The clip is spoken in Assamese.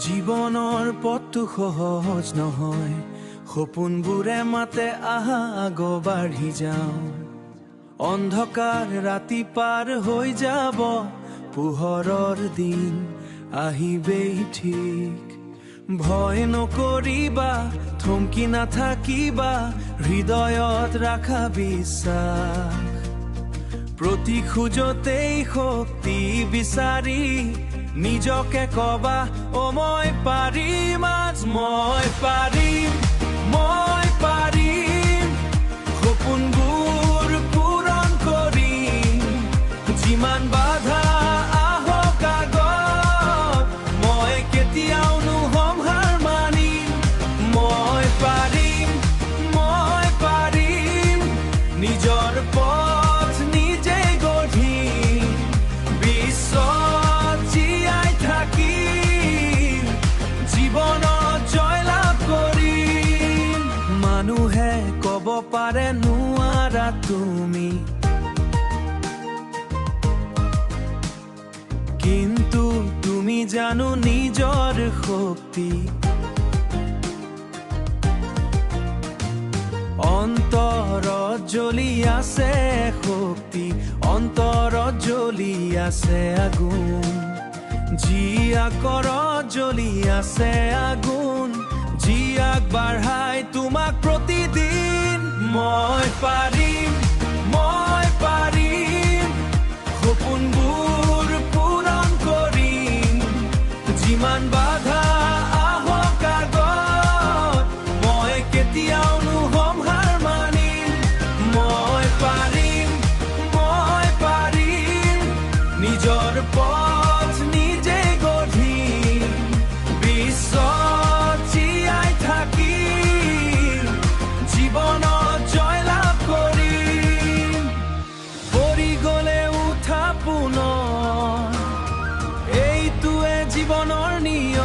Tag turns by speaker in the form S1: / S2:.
S1: জীৱনৰ পথটো সহজ নহয়, সপোনবোৰে মাতে আহা আগবাঢ়ি যাওঁ। অন্ধকাৰ ৰাতি পাৰ হৈ যাব, পোহৰৰ দিন আহিবেই ঠিক। ভয় নকৰিবা, থমকি নাথাকিবা, হৃদয়ত ৰাখা বিশ্বাস। প্ৰতি খোজতেই শক্তি বিচাৰি নিজকে কবা, অ মই পাৰিম, আজ মই পাৰিম, মই পাৰিম। সপোনবোৰ পূৰণ কৰিম, যিমান বাধা আহক আগত, মই কেতিয়াও নহম হাৰ মানিম। মই পাৰিম, মই পাৰিম, নিজৰ পথ নিজে গঢ়িম, বিশ্বত জীয়াই থাকিম, জীৱনত জয়লাভ কৰিম। মানুহে কব পাৰে নোৱাৰা তুমি, কিন্তু তুমি জানো নিজৰ শক্তি। অন্তৰত জ্বলি আছে শক্তি, অন্তৰত জ্বলি আছে আগুন, জিয়াকৰত জ্বলি আছে আগুন, যি আগবাঢ়াই তোমাক প্ৰতিদিন। মই পাৰিম, মই পাৰিম, সপোনবোৰ পূৰণ কৰিম, যিমান বাধা আহক আগত, মই কেতিয়াও নহম হাৰ মানিম। মই পাৰিম, মই পাৰিম, নিজৰ পথ নিজে গঢ়িম, বিশ্বত জীয়াই থাকিম, জীৱনত জয়লাভ কৰিম। পৰি গলে উঠা পুনৰ, এইটোৱে জীৱনৰ নিয়ম।